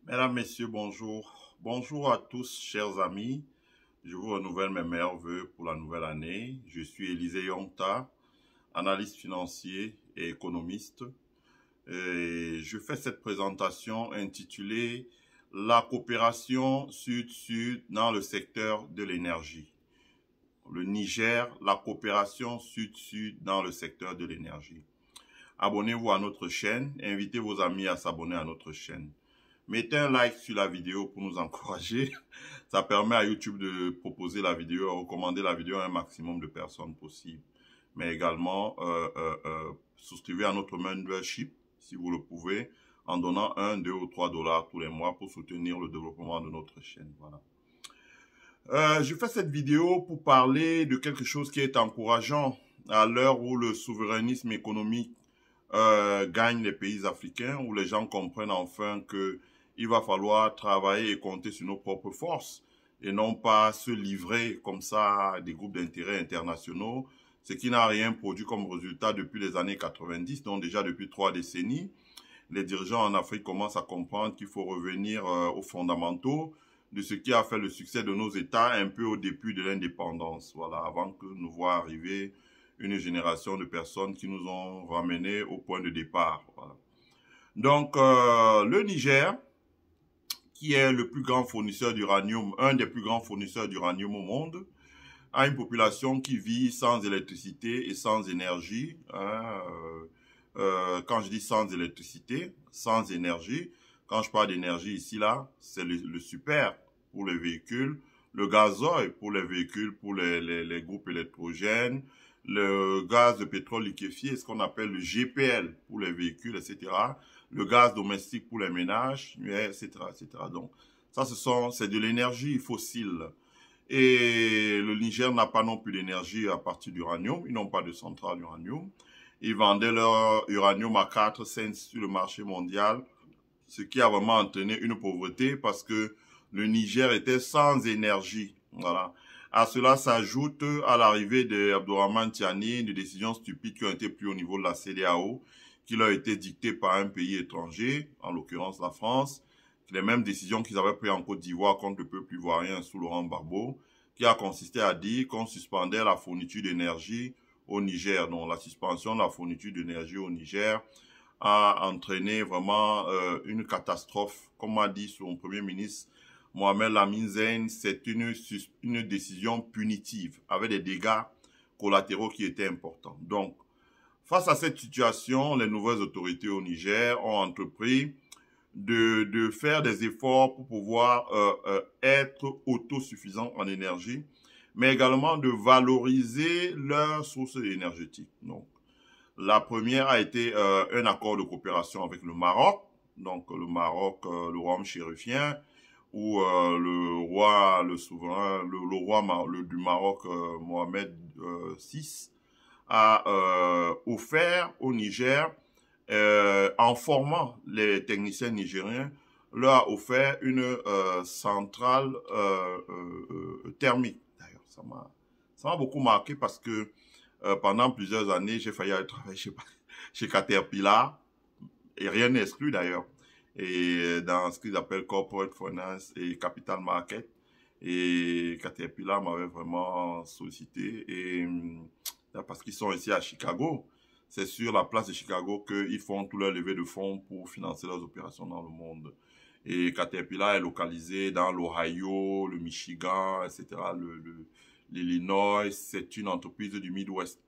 Mesdames, Messieurs, bonjour. Bonjour à tous, chers amis. Je vous renouvelle mes meilleurs vœux pour la nouvelle année. Je suis Élisée Yonta, analyste financier et économiste. Et je fais cette présentation intitulée La coopération Sud-Sud dans le secteur de l'énergie. Le Niger, la coopération Sud-Sud dans le secteur de l'énergie. Abonnez-vous à notre chaîne, invitez vos amis à s'abonner à notre chaîne. Mettez un like sur la vidéo pour nous encourager. Ça permet à YouTube de proposer la vidéo, recommander la vidéo à un maximum de personnes possible. Mais également, souscrivez à notre membership, si vous le pouvez, en donnant 1, 2 ou 3 dollars tous les mois pour soutenir le développement de notre chaîne. Voilà. Je fais cette vidéo pour parler de quelque chose qui est encourageant à l'heure où le souverainisme économique gagne les pays africains, où les gens comprennent enfin que il va falloir travailler et compter sur nos propres forces et non pas se livrer comme ça à des groupes d'intérêts internationaux, ce qui n'a rien produit comme résultat depuis les années 90, donc déjà depuis 3 décennies. Les dirigeants en Afrique commencent à comprendre qu'il faut revenir aux fondamentaux de ce qui a fait le succès de nos États un peu au début de l'indépendance, voilà, avant que nous voit arriver une génération de personnes qui nous ont ramenés au point de départ. Voilà. Donc, le Niger, qui est le plus grand fournisseur d'uranium, un des plus grands fournisseurs d'uranium au monde, a une population qui vit sans électricité et sans énergie. Quand je dis sans électricité, sans énergie, quand je parle d'énergie ici, là, c'est le super pour les véhicules, le gazoil pour les véhicules, pour les groupes électrogènes, le gaz de pétrole liquéfié, ce qu'on appelle le GPL pour les véhicules, etc. Le gaz domestique pour les ménages, etc., etc. Donc, ça, c'est de l'énergie fossile. Et le Niger n'a pas non plus d'énergie à partir d'uranium. Ils n'ont pas de centrale uranium. Ils vendaient leur uranium à 4 cents sur le marché mondial, ce qui a vraiment entraîné une pauvreté parce que le Niger était sans énergie. Voilà. À cela s'ajoute à l'arrivée de Abdourahmane Tiani, des décisions stupides qui ont été prises au niveau de la CEDEAO, qui leur été dictées par un pays étranger, en l'occurrence la France, les mêmes décisions qu'ils avaient prises en Côte d'Ivoire contre le peuple ivoirien sous Laurent Gbagbo, qui a consisté à dire qu'on suspendait la fourniture d'énergie au Niger. Donc la suspension de la fourniture d'énergie au Niger a entraîné vraiment une catastrophe. Comme m'a dit son premier ministre Mohamed Lamine Zeine, c'est une décision punitive avec des dégâts collatéraux qui étaient importants. Donc, face à cette situation, les nouvelles autorités au Niger ont entrepris de faire des efforts pour pouvoir être autosuffisants en énergie, mais également de valoriser leurs sources énergétiques. Donc, la première a été un accord de coopération avec le Maroc, donc le Maroc, le royaume chérifien, où le roi, le souverain, le roi du Maroc, Mohamed VI, a offert au Niger, en formant les techniciens nigériens, leur a offert une centrale thermique. D'ailleurs, ça m'a beaucoup marqué parce que pendant plusieurs années, j'ai failli aller travailler chez Caterpillar, et rien n'est exclu d'ailleurs, et dans ce qu'ils appellent Corporate Finance et Capital Market. Et Caterpillar m'avait vraiment sollicité, et parce qu'ils sont ici à Chicago. C'est sur la place de Chicago qu'ils font tout leur levée de fonds pour financer leurs opérations dans le monde. Et Caterpillar est localisé dans l'Ohio, le Michigan, etc., l'Illinois. C'est une entreprise du Midwest.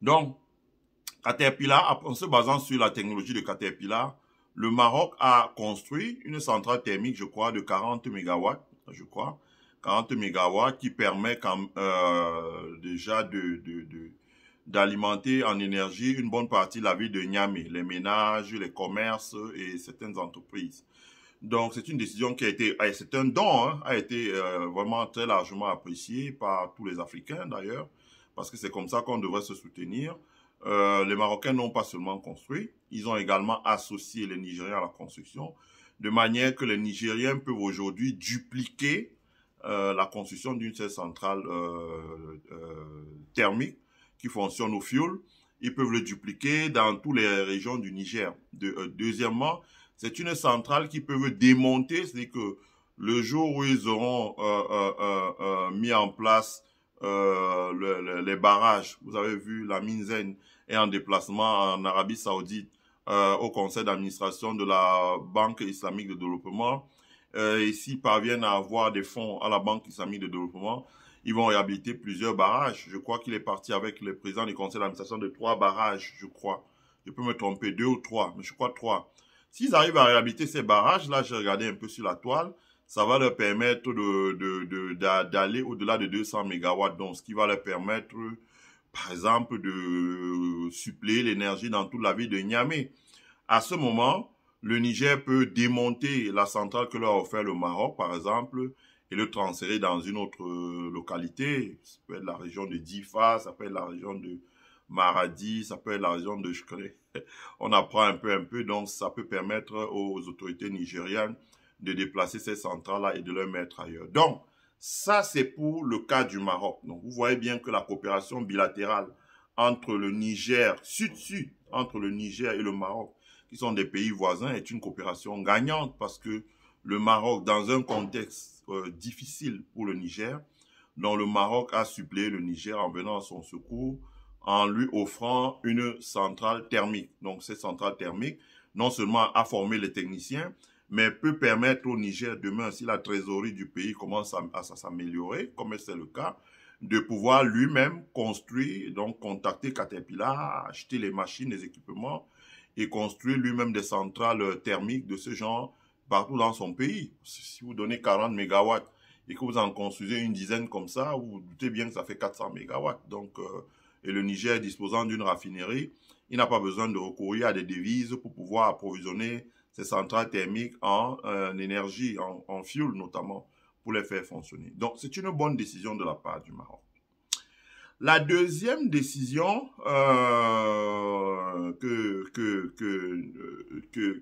Donc, Caterpillar, en se basant sur la technologie de Caterpillar, le Maroc a construit une centrale thermique, je crois, de 40 mégawatts, je crois, 40 mégawatts qui permet déjà d'alimenter en énergie une bonne partie de la ville de Niamey, les ménages, les commerces et certaines entreprises. Donc, c'est une décision qui a été, c'est un don, hein, a été vraiment très largement apprécié par tous les Africains d'ailleurs, parce que c'est comme ça qu'on devrait se soutenir. Les Marocains n'ont pas seulement construit, ils ont également associé les Nigériens à la construction, de manière que les Nigériens peuvent aujourd'hui dupliquer la construction d'une seule centrale thermique qui fonctionne au fioul. Ils peuvent le dupliquer dans toutes les régions du Niger. Deuxièmement, C'est une centrale qui peut démonter, c'est-à-dire que le jour où ils auront mis en place les barrages, vous avez vu, la Minzen est en déplacement en Arabie Saoudite au conseil d'administration de la Banque islamique de développement. Et s'ils parviennent à avoir des fonds à la Banque islamique de développement, ils vont réhabiliter plusieurs barrages. Je crois qu'il est parti avec le président du conseil d'administration de 3 barrages, je crois. Je peux me tromper, 2 ou 3, mais je crois 3. S'ils arrivent à réhabiliter ces barrages, là, j'ai regardé un peu sur la toile, ça va leur permettre d'aller au-delà de 200 mégawatts, donc ce qui va leur permettre, par exemple, de suppléer l'énergie dans toute la ville de Niamey. À ce moment, le Niger peut démonter la centrale que leur a offert le Maroc, par exemple, et le transférer dans une autre localité. Ça peut être la région de Difa, ça peut être la région de Maradi, ça peut être la région de Chkré. On apprend un peu, donc ça peut permettre aux autorités nigérianes de déplacer ces centrales-là et de les mettre ailleurs. Donc, ça c'est pour le cas du Maroc. Donc, vous voyez bien que la coopération bilatérale entre le Niger, sud-sud, entre le Niger et le Maroc, qui sont des pays voisins, est une coopération gagnante parce que le Maroc, dans un contexte difficile pour le Niger, dont le Maroc a suppléé le Niger en venant à son secours, en lui offrant une centrale thermique. Donc, cette centrale thermique, non seulement a formé les techniciens, mais peut permettre au Niger, demain, si la trésorerie du pays commence à s'améliorer, comme c'est le cas, de pouvoir lui-même construire, donc contacter Caterpillar, acheter les machines, les équipements, et construire lui-même des centrales thermiques de ce genre partout dans son pays. Si vous donnez 40 mégawatts et que vous en construisez une dizaine comme ça, vous vous doutez bien que ça fait 400 mégawatts. Donc, et le Niger disposant d'une raffinerie, il n'a pas besoin de recourir à des devises pour pouvoir approvisionner ces centrales thermiques en énergie, en fuel notamment, pour les faire fonctionner. Donc, c'est une bonne décision de la part du Maroc. La deuxième décision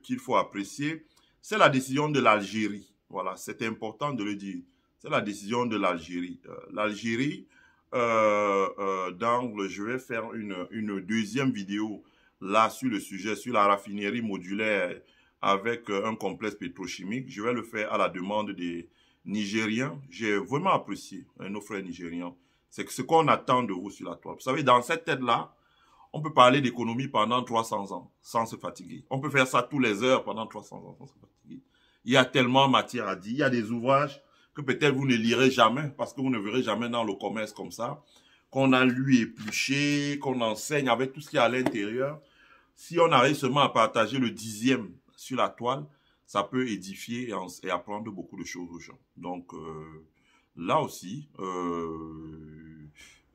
qu'il faut apprécier, c'est la décision de l'Algérie. Voilà, c'est important de le dire. C'est la décision de l'Algérie. L'Algérie, je vais faire une deuxième vidéo là sur le sujet, sur la raffinerie modulaire avec un complexe pétrochimique. Je vais le faire à la demande des Nigériens. J'ai vraiment apprécié nos frères nigérians. C'est ce qu'on attend de vous sur la toile. Vous savez, dans cette tête-là, on peut parler d'économie pendant 300 ans sans se fatiguer. On peut faire ça tous les heures pendant 300 ans sans se fatiguer. Il y a tellement matière à dire. Il y a des ouvrages que peut-être vous ne lirez jamais parce que vous ne verrez jamais dans le commerce comme ça, qu'on a lu épluché, qu'on enseigne avec tout ce qu'il y a à l'intérieur. Si on arrive seulement à partager le 10e sur la toile, ça peut édifier et apprendre beaucoup de choses aux gens. Donc, là aussi,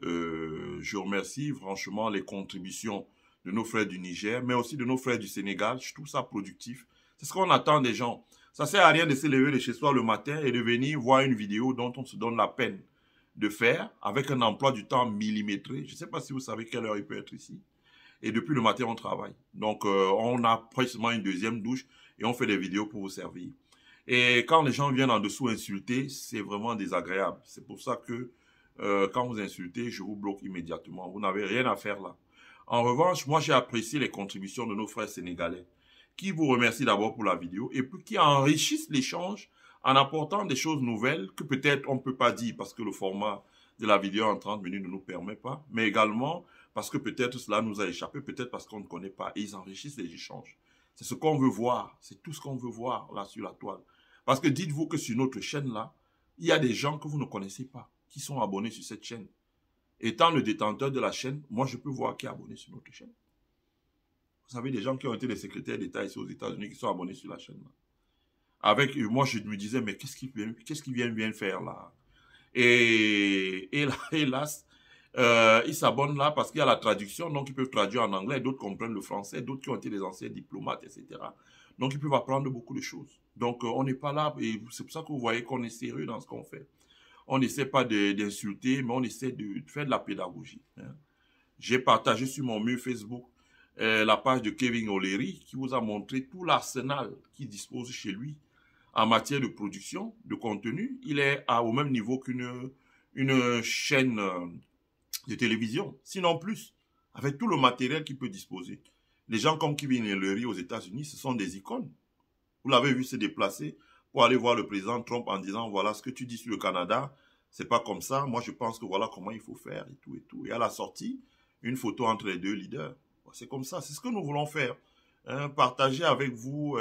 je remercie franchement les contributions de nos frères du Niger, mais aussi de nos frères du Sénégal. Je trouve ça productif. C'est ce qu'on attend des gens. Ça ne sert à rien de se lever de chez soi le matin et de venir voir une vidéo dont on se donne la peine de faire avec un emploi du temps millimétré. Je ne sais pas si vous savez quelle heure il peut être ici. Et depuis le matin, on travaille. Donc, on a précisément une deuxième douche et on fait des vidéos pour vous servir. Et quand les gens viennent en dessous insulter, c'est vraiment désagréable. C'est pour ça que quand vous insultez, je vous bloque immédiatement. Vous n'avez rien à faire là. En revanche, moi, j'ai apprécié les contributions de nos frères sénégalais qui vous remercient d'abord pour la vidéo et puis qui enrichissent l'échange en apportant des choses nouvelles que peut-être on ne peut pas dire parce que le format de la vidéo en 30 minutes ne nous permet pas, mais également parce que peut-être cela nous a échappé, peut-être parce qu'on ne connaît pas. Et ils enrichissent les échanges. C'est ce qu'on veut voir. C'est tout ce qu'on veut voir là sur la toile. Parce que dites-vous que sur notre chaîne là, il y a des gens que vous ne connaissez pas qui sont abonnés sur cette chaîne. Étant le détenteur de la chaîne, moi je peux voir qui est abonné sur notre chaîne. Vous savez, des gens qui ont été des secrétaires d'État ici aux États-Unis qui sont abonnés sur la chaîne là. Avec moi, je me disais, mais qu'est-ce qu'ils viennent faire là? Et là, hélas, ils s'abonnent là parce qu'il y a la traduction, donc ils peuvent traduire en anglais, d'autres comprennent le français, d'autres qui ont été des anciens diplomates, etc. Donc ils peuvent apprendre beaucoup de choses. Donc on n'est pas là, et c'est pour ça que vous voyez qu'on est sérieux dans ce qu'on fait. On n'essaie pas d'insulter, mais on essaie de faire de la pédagogie. Hein. J'ai partagé sur mon mur Facebook la page de Kevin O'Leary qui vous a montré tout l'arsenal qu'il dispose chez lui en matière de production, de contenu. Il est au même niveau qu'une chaîne de télévision, sinon plus, avec tout le matériel qu'il peut disposer. Les gens comme Kevin O'Leary aux États-Unis, ce sont des icônes. Vous l'avez vu se déplacer pour aller voir le président Trump en disant, voilà, ce que tu dis sur le Canada, c'est pas comme ça. Moi, je pense que voilà comment il faut faire et tout et tout. Et à la sortie, une photo entre les deux leaders. C'est comme ça. C'est ce que nous voulons faire. Hein, partager avec vous.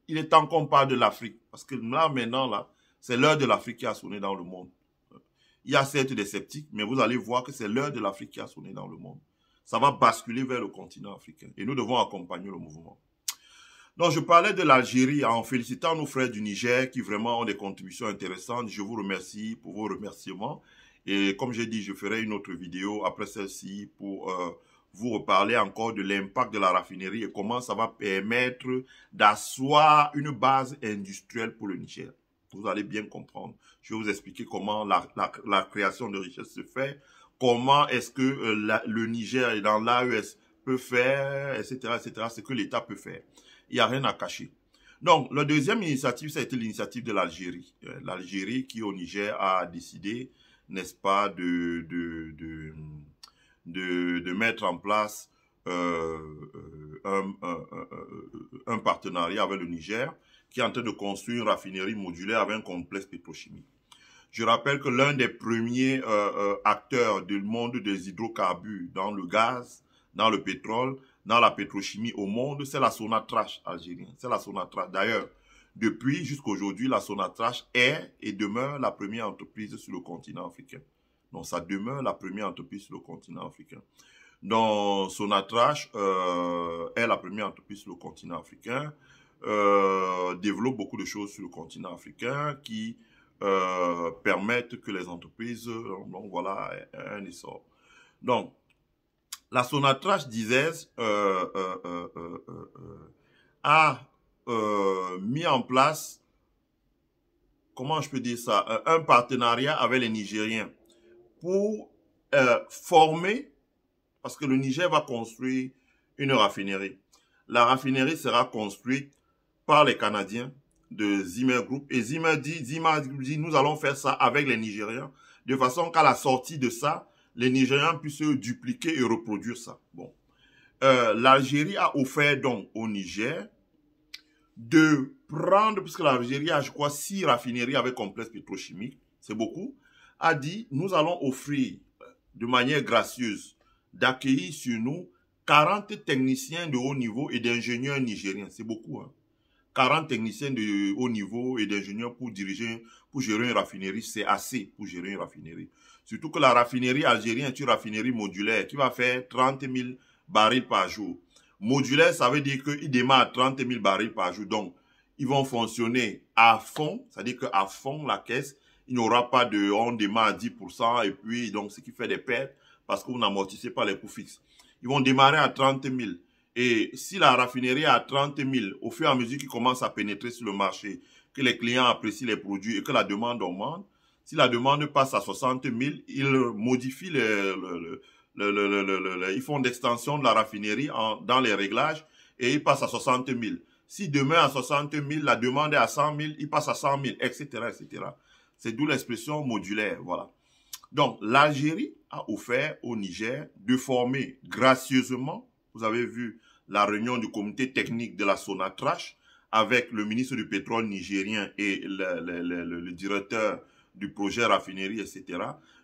Il est temps qu'on parle de l'Afrique. Parce que là, maintenant, là, c'est l'heure de l'Afrique qui a sonné dans le monde. Il y a certes des sceptiques, mais vous allez voir que c'est l'heure de l'Afrique qui a sonné dans le monde. Ça va basculer vers le continent africain. Et nous devons accompagner le mouvement. Donc, je parlais de l'Algérie en félicitant nos frères du Niger qui vraiment ont des contributions intéressantes. Je vous remercie pour vos remerciements. Et comme j'ai dit, je ferai une autre vidéo après celle-ci pour vous reparler encore de l'impact de la raffinerie et comment ça va permettre d'asseoir une base industrielle pour le Niger. Vous allez bien comprendre. Je vais vous expliquer comment la création de richesse se fait, comment est-ce que le Niger et dans l'AES peut faire, etc., etc., ce que l'État peut faire. Il n'y a rien à cacher. Donc, la deuxième initiative, ça a été l'initiative de l'Algérie. L'Algérie qui, au Niger, a décidé, n'est-ce pas, de mettre en place un partenariat avec le Niger qui est en train de construire une raffinerie modulaire avec un complexe pétrochimique. Je rappelle que l'un des premiers acteurs du monde des hydrocarbures dans le gaz, dans le pétrole, dans la pétrochimie au monde, c'est la Sonatrach algérienne. C'est la Sonatrach. D'ailleurs, depuis jusqu'à aujourd'hui, la Sonatrach est et demeure la première entreprise sur le continent africain. Donc, ça demeure la première entreprise sur le continent africain. Donc, Sonatrach est la première entreprise sur le continent africain, développe beaucoup de choses sur le continent africain qui permettent que les entreprises, donc voilà, aient un essor. Donc, la Sonatrach d'Izez a mis en place, comment je peux dire ça, un partenariat avec les Nigériens pour former, parce que le Niger va construire une raffinerie. La raffinerie sera construite par les Canadiens de Zimmer Group. Et Zimmer dit, nous allons faire ça avec les Nigériens, de façon qu'à la sortie de ça, les Nigériens puissent dupliquer et reproduire ça. Bon. L'Algérie a offert donc au Niger de prendre, puisque l'Algérie a, je crois, 6 raffineries avec complexe pétrochimique, c'est beaucoup, a dit, nous allons offrir de manière gracieuse d'accueillir sur nous 40 techniciens de haut niveau et d'ingénieurs nigériens. C'est beaucoup, hein. 40 techniciens de haut niveau et d'ingénieurs pour gérer une raffinerie, c'est assez pour gérer une raffinerie. Surtout que la raffinerie algérienne est une raffinerie modulaire qui va faire 30 000 barils par jour. Modulaire, ça veut dire qu'ils démarrent à 30 000 barils par jour. Donc, ils vont fonctionner à fond, c'est-à-dire qu'à fond, la caisse, il n'y aura pas de, on démarre à 10% et puis, donc, ce qui fait des pertes parce que vous n'amortissez pas les coûts fixes. Ils vont démarrer à 30 000. Et si la raffinerie est à 30 000, au fur et à mesure qu'ils commencent à pénétrer sur le marché, que les clients apprécient les produits et que la demande augmente, si la demande passe à 60 000, ils modifient ils font d'extension de la raffinerie dans les réglages et ils passent à 60 000. Si demain à 60 000, la demande est à 100 000, ils passent à 100 000, etc., etc. C'est d'où l'expression modulaire, voilà. Donc, l'Algérie a offert au Niger de former gracieusement, vous avez vu la réunion du comité technique de la Sonatrach avec le ministre du pétrole nigérien et le directeur du projet raffinerie, etc.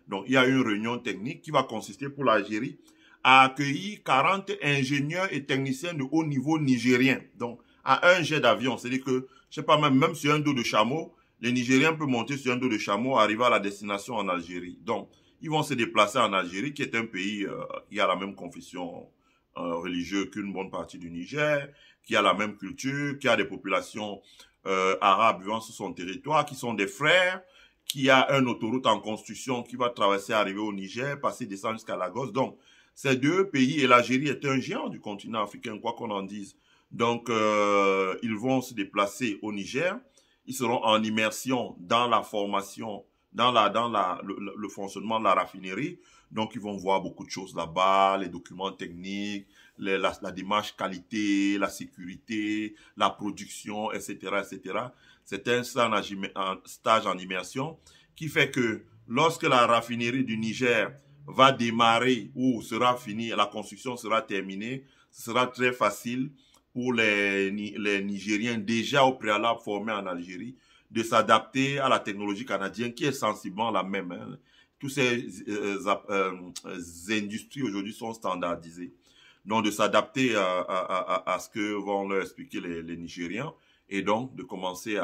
Donc, il y a une réunion technique qui va consister pour l'Algérie à accueillir 40 ingénieurs et techniciens de haut niveau nigériens. Donc, à un jet d'avion, c'est-à-dire que, je sais pas, même sur un dos de chameau, les Nigériens peuvent monter sur un dos de chameau, arriver à la destination en Algérie. Donc, ils vont se déplacer en Algérie, qui est un pays qui a la même confession religieuse qu'une bonne partie du Niger, qui a la même culture, qui a des populations arabes vivant sur son territoire, qui sont des frères, qui a une autoroute en construction qui va traverser, arriver au Niger, passer, descendre jusqu'à Lagos. Donc, ces deux pays, et l'Algérie est un géant du continent africain, quoi qu'on en dise. Donc, ils vont se déplacer au Niger. Ils seront en immersion dans la formation, dans le fonctionnement de la raffinerie. Donc, ils vont voir beaucoup de choses là-bas, les documents techniques, la démarche qualité, la sécurité, la production, etc., etc. C'est un stage en immersion qui fait que lorsque la raffinerie du Niger va démarrer ou sera finie, la construction sera terminée, ce sera très facile pour les Nigériens déjà au préalable formés en Algérie de s'adapter à la technologie canadienne qui est sensiblement la même. Hein. Tous ces industries aujourd'hui sont standardisées. Donc de s'adapter à ce que vont leur expliquer les Nigériens et donc de commencer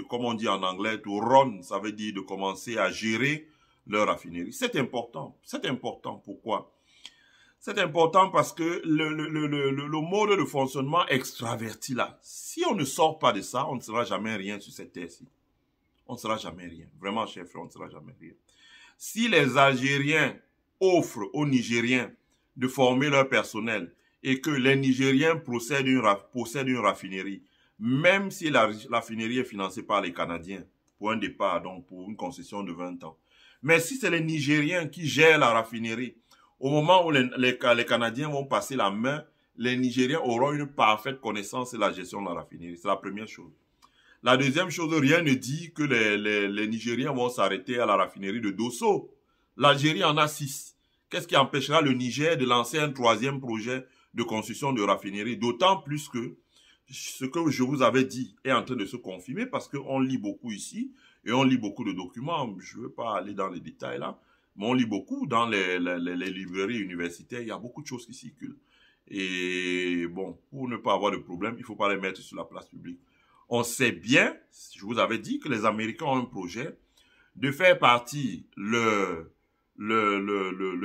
comme on dit en anglais, to run, ça veut dire de commencer à gérer leur raffinerie. C'est important. C'est important. Pourquoi? C'est important parce que le mode de fonctionnement extraverti là, si on ne sort pas de ça, on ne sera jamais rien sur cette terre-ci. On ne sera jamais rien. Vraiment, chef, on ne sera jamais rien. Si les Algériens offrent aux Nigériens de former leur personnel et que les Nigériens possèdent une raffinerie, même si la raffinerie est financée par les Canadiens, pour un départ, donc pour une concession de 20 ans. Mais si c'est les Nigériens qui gèrent la raffinerie, au moment où les Canadiens vont passer la main, les Nigériens auront une parfaite connaissance de la gestion de la raffinerie. C'est la première chose. La deuxième chose, rien ne dit que les Nigériens vont s'arrêter à la raffinerie de Dosso. L'Algérie en a 6. Qu'est-ce qui empêchera le Niger de lancer un troisième projet de construction de raffinerie? D'autant plus que ce que je vous avais dit est en train de se confirmer parce qu'on lit beaucoup ici et on lit beaucoup de documents. Je ne veux pas aller dans les détails là, mais on lit beaucoup dans les librairies universitaires. Il y a beaucoup de choses qui circulent. Et bon, pour ne pas avoir de problème, il ne faut pas les mettre sur la place publique. On sait bien, je vous avais dit que les Américains ont un projet de faire partir le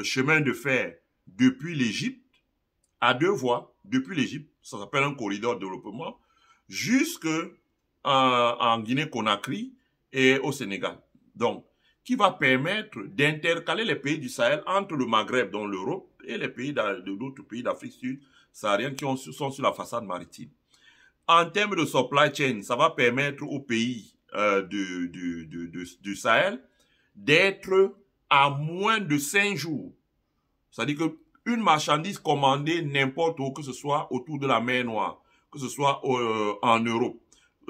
chemin de fer depuis l'Égypte à 2 voies, depuis l'Égypte, ça s'appelle un corridor de développement, jusque en Guinée-Conakry et au Sénégal. Donc, qui va permettre d'intercaler les pays du Sahel entre le Maghreb, dont l'Europe, et les pays d'autres pays d'Afrique subsaharienne qui sont sur la façade maritime. En termes de supply chain, ça va permettre aux pays du Sahel d'être à moins de 5 jours. C'est-à-dire qu'une marchandise commandée n'importe où, que ce soit autour de la mer Noire, que ce soit en Europe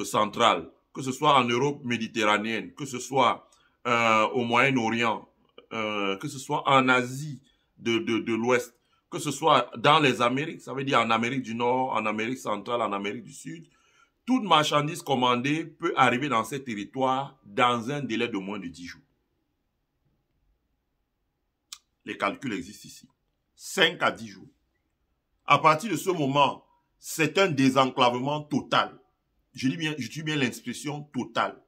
centrale, que ce soit en Europe méditerranéenne, que ce soit au Moyen-Orient, que ce soit en Asie de l'Ouest, que ce soit dans les Amériques, ça veut dire en Amérique du Nord, en Amérique centrale, en Amérique du Sud, toute marchandise commandée peut arriver dans ces territoires dans un délai de moins de 10 jours. Les calculs existent ici. 5 à 10 jours. À partir de ce moment, c'est un désenclavement total. Je dis bien l'expression totale.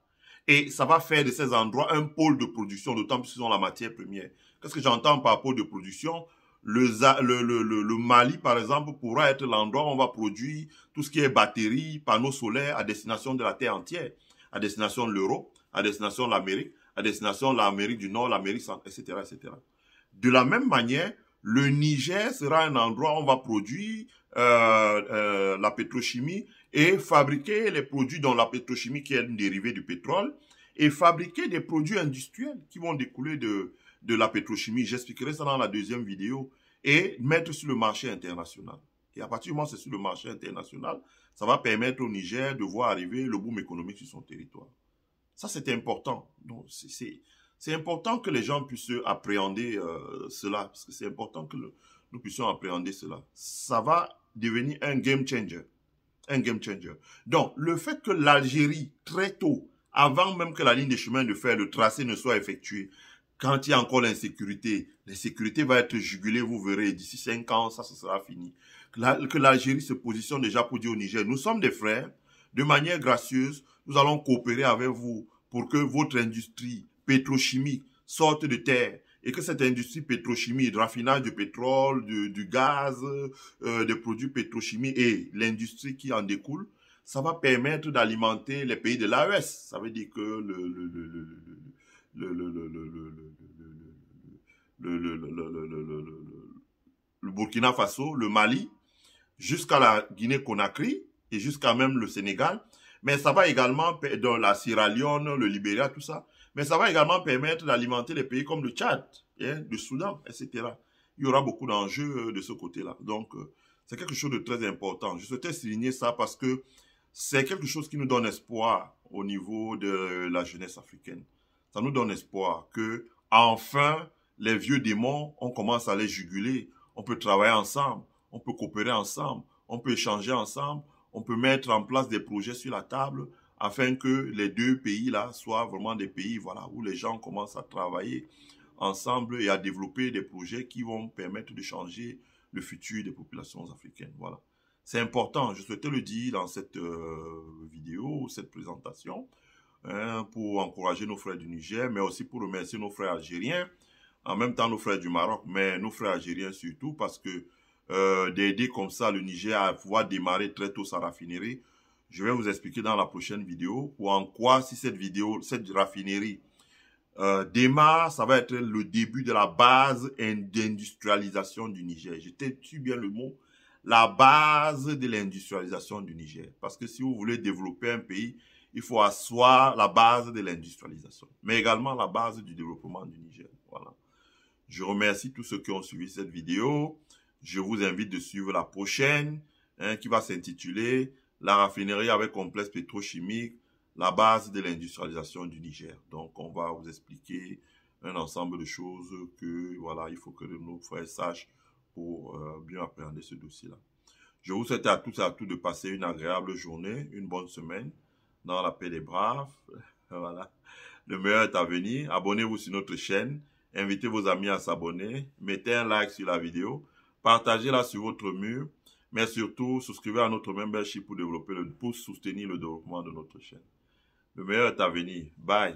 Et ça va faire de ces endroits un pôle de production, d'autant plus qu'ils ont la matière première. Qu'est-ce que j'entends par pôle de production? Le Mali, par exemple, pourra être l'endroit où on va produire tout ce qui est batterie, panneaux solaires à destination de la terre entière, à destination de l'Europe, à destination de l'Amérique, à destination de l'Amérique du Nord, l'Amérique centrale, etc., etc. De la même manière, le Niger sera un endroit où on va produire la pétrochimie et fabriquer les produits dont la pétrochimie qui est une dérivée du pétrole et fabriquer des produits industriels qui vont découler de la pétrochimie. J'expliquerai ça dans la deuxième vidéo et mettre sur le marché international. Et à partir du moment où c'est sur le marché international, ça va permettre au Niger de voir arriver le boom économique sur son territoire. Ça, c'est important. Donc, c'est important que les gens puissent appréhender cela, parce que c'est important que nous puissions appréhender cela. Ça va devenir un game changer. Un game changer. Donc, le fait que l'Algérie, très tôt, avant même que la ligne de chemin de fer, le tracé ne soit effectué, quand il y a encore l'insécurité va être jugulée, vous verrez, d'ici 5 ans, ça sera fini. Que l'Algérie se positionne déjà pour dire au Niger, nous sommes des frères, de manière gracieuse, nous allons coopérer avec vous pour que votre industrie pétrochimique sorte de terre et que cette industrie pétrochimique, de raffinage de pétrole, du gaz, des produits pétrochimiques et l'industrie qui en découle, ça va permettre d'alimenter les pays de l'AES. Ça veut dire que le Burkina Faso, le Mali, jusqu'à la Guinée-Conakry et jusqu'à même le Sénégal. Mais ça va également, dans la Sierra Leone, le Libéria, tout ça, mais ça va également permettre d'alimenter les pays comme le Tchad, le Soudan, etc. Il y aura beaucoup d'enjeux de ce côté-là. Donc, c'est quelque chose de très important. Je souhaitais souligner ça parce que c'est quelque chose qui nous donne espoir au niveau de la jeunesse africaine. Ça nous donne espoir que, enfin, les vieux démons, on commence à les juguler. On peut travailler ensemble, on peut coopérer ensemble, on peut échanger ensemble, on peut mettre en place des projets sur la table afin que les deux pays-là soient vraiment des pays voilà, où les gens commencent à travailler ensemble et à développer des projets qui vont permettre de changer le futur des populations africaines. Voilà. C'est important, je souhaitais le dire dans cette vidéo, cette présentation, pour encourager nos frères du Niger, mais aussi pour remercier nos frères algériens, en même temps nos frères du Maroc, mais nos frères algériens surtout, parce que d'aider comme ça le Niger à pouvoir démarrer très tôt sa raffinerie. Je vais vous expliquer dans la prochaine vidéo ou en quoi si cette raffinerie démarre, ça va être le début de la base d'industrialisation du Niger. Je tue bien le mot, la base de l'industrialisation du Niger. Parce que si vous voulez développer un pays, il faut asseoir la base de l'industrialisation, mais également la base du développement du Niger. Voilà. Je remercie tous ceux qui ont suivi cette vidéo. Je vous invite de suivre la prochaine, qui va s'intituler « La raffinerie avec complexe pétrochimique, la base de l'industrialisation du Niger ». Donc, on va vous expliquer un ensemble de choses que, voilà, il faut que nos frères sachent pour bien appréhender ce dossier-là. Je vous souhaite à tous et à tous de passer une agréable journée, une bonne semaine, dans la paix des braves. Voilà. Le meilleur est à venir. Abonnez-vous sur notre chaîne. Invitez vos amis à s'abonner. Mettez un like sur la vidéo. Partagez-la sur votre mur. Mais surtout, souscrivez à notre membership pour soutenir le développement de notre chaîne. Le meilleur est à venir. Bye.